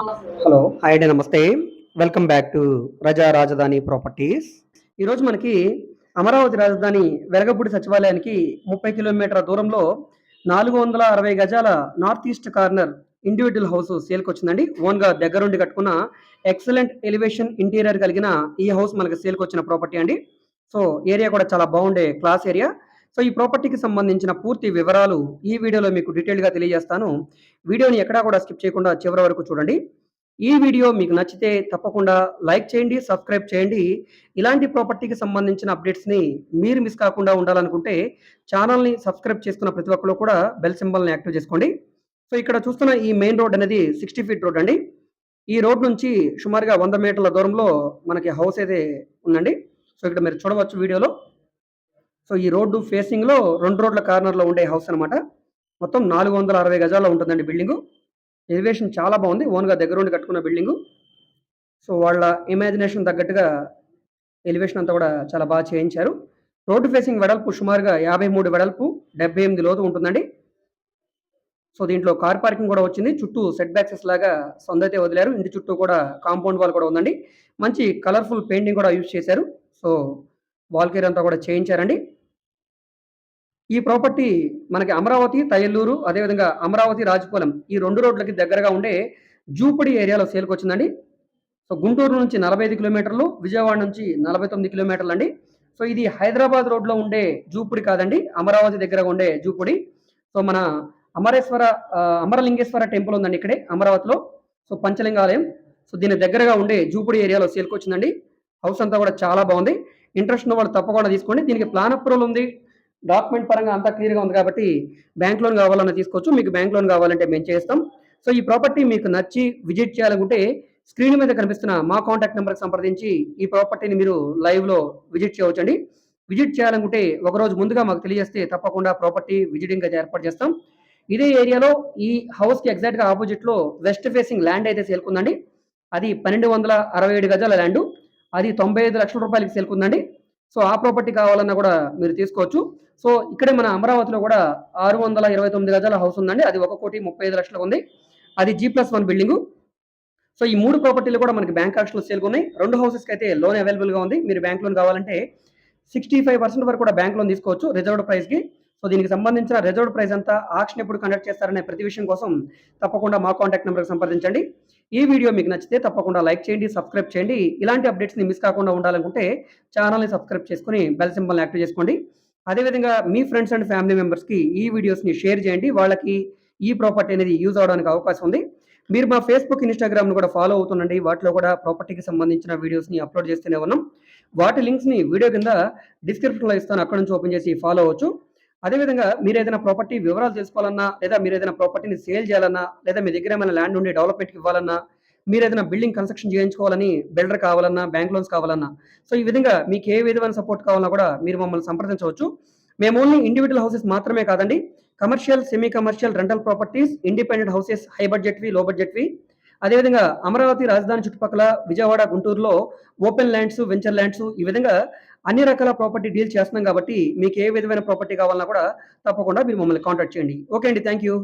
Hello hi అండి నమస్తే. Welcome back to ప్రజా రాజధాని ప్రాపర్టీస్. ఈరోజు మనకి అమరావతి రాజధాని వెలగపూడి సచివాలయానికి 30 కిలోమీటర్ల దూరంలో 460 గజాల north east corner individual house సేల్కి వచ్చిందండి. ఓన్గా దగ్గరుండి కట్టుకున్న ఎక్సలెంట్ ఎలివేషన్ ఇంటీరియర్ కలిగిన ఈ హౌస్ మనకి సేల్కి వచ్చిన ప్రాపర్టీ అండి. సో ఏరియా కూడా చాలా బాగుండే క్లాస్ ఏరియా. సో ఈ ప్రాపర్టీకి సంబంధించిన పూర్తి వివరాలు ఈ వీడియోలో మీకు డీటెయిల్గా తెలియజేస్తాను. వీడియోని ఎక్కడా కూడా స్కిప్ చేయకుండా చివరి వరకు చూడండి. ఈ వీడియో మీకు నచ్చితే తప్పకుండా లైక్ చేయండి, సబ్స్క్రైబ్ చేయండి. ఇలాంటి ప్రాపర్టీకి సంబంధించిన అప్డేట్స్ని మీరు మిస్ కాకుండా ఉండాలనుకుంటే ఛానల్ని సబ్స్క్రైబ్ చేసుకున్న ప్రతి ఒక్కరు కూడా బెల్ సింబల్ని యాక్టివ్ చేసుకోండి. సో ఇక్కడ చూస్తున్న ఈ మెయిన్ రోడ్ అనేది 60 ఫీట్ రోడ్ అండి. ఈ రోడ్ నుంచి సుమారుగా 100 మీటర్ల దూరంలో మనకి హౌస్ అయితే ఉందండి. సో ఇక్కడ మీరు చూడవచ్చు వీడియోలో. సో ఈ రోడ్డు ఫేసింగ్లో 2 రోడ్ల కార్నర్లో ఉండే హౌస్ అనమాట. మొత్తం 460 గజాల్లో ఉంటుందండి బిల్డింగు. ఎలివేషన్ చాలా బాగుంది. ఓన్గా దగ్గరుండి కట్టుకున్న బిల్డింగు. సో వాళ్ళ ఇమాజినేషన్ తగ్గట్టుగా ఎలివేషన్ అంతా కూడా చాలా బాగా చేయించారు. రోడ్డు ఫేసింగ్ వెడల్పు సుమారుగా 53 వెడల్పు, 78 లోతు ఉంటుందండి. సో దీంట్లో కార్ పార్కింగ్ కూడా వచ్చింది. చుట్టూ సెట్ బ్యాక్సెస్ లాగా సందైతే వదిలారు. ఇంటి చుట్టూ కూడా కాంపౌండ్ వాల్ కూడా ఉందండి. మంచి కలర్ఫుల్ పెయింటింగ్ కూడా యూజ్ చేశారు. సో వాల్ కేర్ అంతా కూడా చేయించారండి. ఈ ప్రాపర్టీ మనకి అమరావతి, తయల్లూరు, అదేవిధంగా అమరావతి, రాజపాలెం ఈ 2 రోడ్లకి దగ్గరగా ఉండే జూపడి ఏరియాలో సేల్కి వచ్చిందండి. సో గుంటూరు నుంచి 45 కిలోమీటర్లు, విజయవాడ నుంచి 49 కిలోమీటర్లు అండి. సో ఇది హైదరాబాద్ రోడ్లో ఉండే జూపుడి కాదండి, అమరావతి దగ్గర ఉండే జూపుడి. సో మన అమరలింగేశ్వర టెంపుల్ ఉందండి ఇక్కడే అమరావతిలో. సో పంచలింగాలయం. సో దీని దగ్గరగా ఉండే జూపుడి ఏరియాలో సేల్కి వచ్చిందండి. హౌస్ అంతా కూడా చాలా బాగుంది. ఇంట్రెస్ట్ ఉన్న వాళ్ళు తప్పకుండా తీసుకోండి. దీనికి ప్లాన్ అప్రూవల్ ఉంది. డాక్యుమెంట్ పరంగా అంతా క్లియర్గా ఉంది కాబట్టి బ్యాంక్ లోన్ కావాలన్నా తీసుకోవచ్చు. మీకు బ్యాంక్ లోన్ కావాలంటే మేము చేస్తాం. సో ఈ ప్రాపర్టీ మీకు నచ్చి విజిట్ చేయాలనుకుంటే స్క్రీన్ మీద కనిపిస్తున్న మా కాంటాక్ట్ నెంబర్కి సంప్రదించి ఈ ప్రాపర్టీని మీరు లైవ్లో విజిట్ చేయవచ్చండి. విజిట్ చేయాలనుకుంటే ఒకరోజు ముందుగా మాకు తెలియజేస్తే తప్పకుండా ప్రాపర్టీ విజిటింగ్ అయితే ఏర్పాటు చేస్తాం. ఇదే ఏరియాలో ఈ హౌస్కి ఎగ్జాక్ట్గా ఆపోజిట్లో వెస్ట్ ఫేసింగ్ ల్యాండ్ అయితే సేల్కుందండి. అది 1267 గజాల ల్యాండ్. అది 95 లక్షల రూపాయలకి సేల్కుందండి. సో ఆ ప్రాపర్టీ కావాలన్నా కూడా మీరు తీసుకోవచ్చు. సో ఇక్కడే మన అమరావతిలో కూడా 629 గజాల హౌస్ ఉందండి. అది 1,35,00,000 ఉంది. అది G+1 బిల్డింగు. సో ఈ 3 ప్రాపర్టీలు కూడా మనకి బ్యాంక్ ఆక్షన్లో సేల్గా ఉన్నాయి. 2 హౌసెస్కి అయితే లోన్ అవైలబుల్గా ఉంది. మీరు బ్యాంక్ లోన్ కావాలంటే 65% వరకు కూడా బ్యాంక్ లోన్ తీసుకోవచ్చు రిజర్వ్డ్ ప్రైస్కి. సో దీనికి సంబంధించిన రిజర్వ్డ్ ప్రైస్ అంతా ఆక్షన్ ఎప్పుడు కండక్ట్ చేస్తారనే ప్రతి విషయం కోసం తప్పకుండా మా కాంటాక్ట్ నెంబర్కి సంప్రదించండి. ఈ వీడియో మీకు నచ్చితే తప్పకుండా లైక్ చేయండి, సబ్స్క్రైబ్ చేయండి. ఇలాంటి అప్డేట్స్ని మిస్ కాకుండా ఉండాలనుకుంటే ఛానల్ని సబ్స్క్రైబ్ చేసుకుని బెల్ సింబల్ని యాక్టివ్ చేసుకోండి. అదేవిధంగా మీ ఫ్రెండ్స్ అండ్ ఫ్యామిలీ మెంబర్స్కి ఈ వీడియోస్ని షేర్ చేయండి. వాళ్ళకి ఈ ప్రాపర్టీ అనేది యూజ్ అవడానికి అవకాశం ఉంది. మీరు మా ఫేస్బుక్, ఇన్స్టాగ్రామ్ను కూడా ఫాలో అవుతుండండి. వాటిలో కూడా ప్రాపర్టీకి సంబంధించిన వీడియోస్ని అప్లోడ్ చేస్తూనే ఉన్నాం. వాటి లింక్స్ని వీడియో కింద డిస్క్రిప్షన్లో ఇస్తాను. అక్కడ నుంచి ఓపెన్ చేసి ఫాలో అవ్వచ్చు. అదేవిధంగా మీరు ఏదైనా ప్రాపర్టీ వివరాలు తెలుసుకోవాలన్నా, లేదా మీరు ఏదైనా ప్రాపర్టీని సేల్ చేయాలన్నా, లేదా మీ దగ్గర ఏమైనా ల్యాండ్ ఉండి డెవలప్మెంట్కి ఇవ్వాలన్నా, మీరు ఏదైనా బిల్డింగ్ కన్స్ట్రక్షన్ చేయించుకోవాలని బిల్డర్ కావాలన్నా, బ్యాంక్ లోన్స్ కావాలన్నా, సో ఈ విధంగా మీకు ఏ విధమైన సపోర్ట్ కావాలన్నా కూడా మీరు మమ్మల్ని సంప్రదించవచ్చు. మేము ఓన్లీ ఇండివిజువల్ హౌసెస్ మాత్రమే కాదండి, commercial, semi commercial, rental properties, independent houses, high బడ్జెట్వి, లో బడ్జెట్వి, అదేవిధంగా అమరావతి రాజధాని చుట్టుపక్కల విజయవాడ, గుంటూరులో ఓపెన్ ల్యాండ్స్, వెంచర్ ల్యాండ్స్, ఈ విధంగా అన్ని రకాల ప్రాపర్టీ డీల్ చేస్తున్నాం కాబట్టి మీకు ఏ విధమైన ప్రాపర్టీ కావాలన్నా కూడా తప్పకుండా మీరు మమ్మల్ని కాంటాక్ట్ చేయండి. ఓకే అండి, థ్యాంక్ యూ.